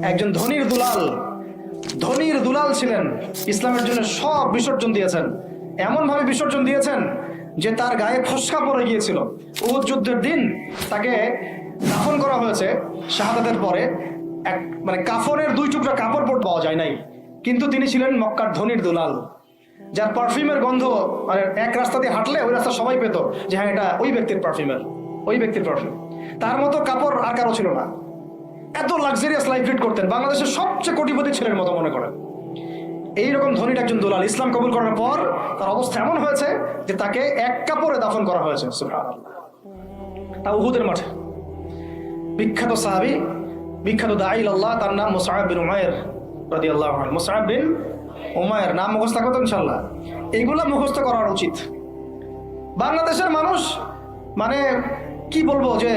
একজন ধনীর দুলাল ছিলেন, ইসলামের জন্য সব বিসর্জন দিয়েছেন, এমন ভাবে বিসর্জন দিয়েছেন যে তার গায়ে ফসকা পড়ে গিয়েছিল। উহুদ যুদ্ধের দিন তাকে দাফন করা হয়েছে শাহাদাতের পরে, মানে কাফনের 2 টুকরা কাপড় পাওয়া যায় নাই, কিন্তু তিনি ছিলেন মক্কার ধনীর দুলাল, যার পারফিউমের গন্ধ মানে এক রাস্তা দিয়ে হাঁটলে ওই রাস্তা সবাই পেত যে হ্যাঁ এটা ওই ব্যক্তির পারফিউম। তার মতো কাপড় আর কারো ছিল না। এত লাক্সারিয়াস লাইফ লিড করতেন, বাংলাদেশের সবচেয়ে কোটিপতি ছেলের মতো মনে করেন। এইরকম ধনীর একজন দুলাল ইসলাম কবুল করার পর তার অবস্থা এমন হয়েছে যে তাকে এক কাপড়ে দাফন করা হয়েছে। সুবহানাল্লাহ। তা উহুদের মাঠে। বিখ্যাত সাহাবী, বিখ্যাত দাঈ আল্লাহ, তার নাম মুসআব বিন উমাইর রাদিয়াল্লাহু আনহু। মুসআব বিন উমাইর নাম মুখস্থ করতে ইনশাআল্লাহ, এগুলা মুখস্থ করা উচিত। বাংলাদেশের মানুষ মানে কি বলবো, যে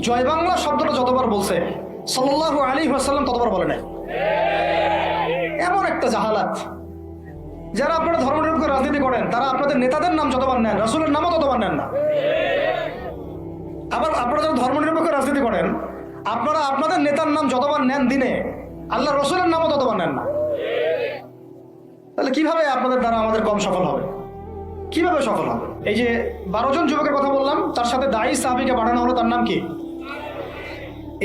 জয় বাংলা শব্দটা যতবার বলছে সাল্লাল্লাহু আলাইহি ওয়াসাল্লাম ততবার বলে নাই। এমন একটা জাহালাত। যারা আপনারা ধর্মনিরপেক্ষ রাজনীতি করেন তারা আপনাদের নেতাদের নাম যতবার নেন, রাসূলের নামও ততবার নেন না। আবার আপনারা যারা ধর্মনিরপেক্ষ রাজনীতি করেন আপনারা আপনাদের নেতার নাম যতবার নেন দিনে, আল্লাহ রসুলের নামও ততবার নেন না। তাহলে কিভাবে আপনাদের দ্বারা আমাদের কম সফল হবে? কিভাবে সফল হবে? এই যে 12 জন যুবকের কথা বললাম, তার সাথে দাঈ সাহাবীকে পাঠানো হলো, তার নাম কি?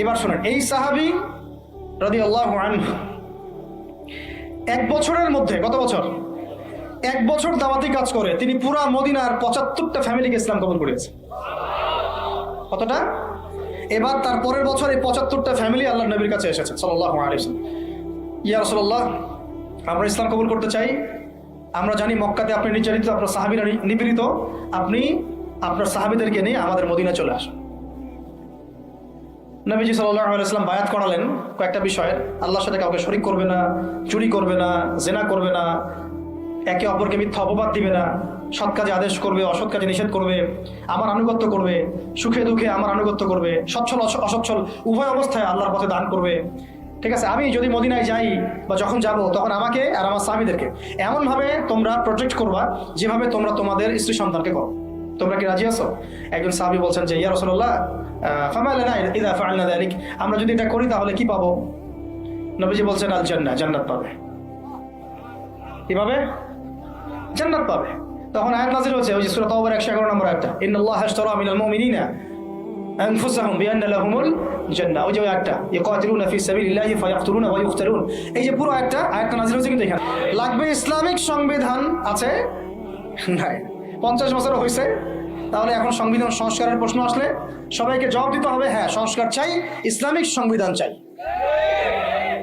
এবার শোনেন, এই সাহাবী রাদিয়াল্লাহু আনহু 1 বছরের মধ্যে, কত বছর? 1 বছর দাওয়াতি কাজ করে তিনি পুরা মদিনার 75টা ফ্যামিলিকে ইসলাম কবুল করিয়েছে। কতটা? এবার তার পরের বছর এই 75টা ফ্যামিলি আল্লাহর নবীর কাছে এসেছে সাল্লাল্লাহু আলাইহি ওয়াসাল্লাম। ইয়া রাসূলুল্লাহ, আমরা ইসলাম কবুল করতে চাই। আমরা জানি মক্কাতে আপনি নির্যাতিত, আপনার সাহাবীরা নিপীড়িত, আপনি আপনার সাহাবীদেরকে নিয়ে আমাদের মদিনা চলে আসুন। নবীজি সাল্লাল্লাহু আলাইহি ওয়াসাল্লাম বায়াত করালেন কয়েকটা বিষয়ের। আল্লাহর সাথে কাউকে শরীক করবে না, চুরি করবে না, জিনা করবে না, একে অপরকে মিথ্যা অপবাদ দিবে না, সৎ কাজে আদেশ করবে, অসৎ কাজে নিষেধ করবে, আমার আনুগত্য করবে, সুখে দুঃখে আমার আনুগত্য করবে, সচ্ছল অসচ্ছল উভয় অবস্থায় আল্লাহর পথে দান করবে। ঠিক আছে, আমি যদি মদিনায় যাই বা যখন যাব তখন আমাকে আর আমার সাহাবীদেরকে এমনভাবে তোমরা প্রোটেক্ট করবা যেভাবে তোমরা তোমাদের স্ত্রী সন্তানকে করো। তোমরা কি রাজি আছো? একজন সাহাবী বলছেন যে ইয়া রাসূলুল্লাহ ফামা লানা ইযা ফাআলনা যালিক, আমরা যদি এটা করি তাহলে কি পাবো? নবীজি বলছেন আল জান্নাহ, জান্নাত পাবে। কিভাবে? জান্নাত পাবে। তখন আয়াত নাযিল হয়েছে, ওই যে সূরা তাওবার 111 নম্বর আয়াতটা, ইন্নাল্লাহা আশতারা মিনাল মুমিনিনা আনফুসাহুম বিআন্না লাহুমুল জান্নাহ। ওই যে আয়াতটা, ইয়াকাতিলুনা ফি সাবিলিল্লাহি ফায়াকতুলুনা ওয়া ইউকতালুন। এই যে পুরো আয়াতটা নাযিল হয়েছে, কিন্তু এখানে লাগবে ইসলামিক সংবিধান আছে নাই? 50 বছর হয়েছে, তাহলে এখন সংবিধান সংস্কারের প্রশ্ন আসলে সবাইকে জবাব দিতে হবে হ্যাঁ সংস্কার চাই, ইসলামিক সংবিধান চাই।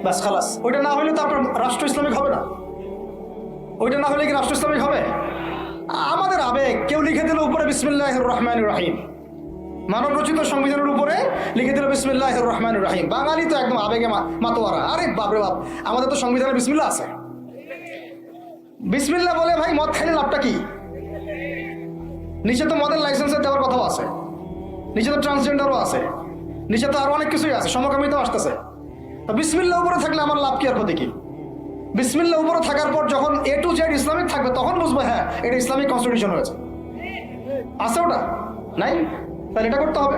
বাস খালাস। ওইটা না হলে তো আপনার রাষ্ট্র ইসলামিক হবে না। ওইটা না হলে কি রাষ্ট্র ইসলামিক হবে? আমাদের আবেগ, কেউ লিখে দিল উপরে বিসমিল্লাহির রহমানির রহিম, মানব রচিত সংবিধানের উপরে লিখে দিল বিসমিল্লাহির রহমানির রহিম। বাঙালি তো একদম আবেগে মাতোয়ারা। আরে বাপরে বাপ, আমাদের তো সংবিধানে বিসমিল্লাহ আছে। বিসমিল্লাহ বলে ভাই মদ খাইলে লাভটা কি? নিচে তো মদের লাইসেন্সের দেওয়ার কথাও আছে, নিচে তো ট্রান্সজেন্ডারও আছে, নিচে তো আরো অনেক কিছুই আছে, সমকামিতাও আসতেছে। তো বিসমিল্লাহ উপরে থাকলে আমার লাভ কি আর ক্ষতি কি? বিসমিল্লাহ উপরে থাকার পর যখন A to Z ইসলামিক থাকবে তখন বুঝবো হ্যাঁ এটা ইসলামিক কনস্টিটিউশন হয়েছে। আছে ওটা নাই? তাহলে এটা করতে হবে।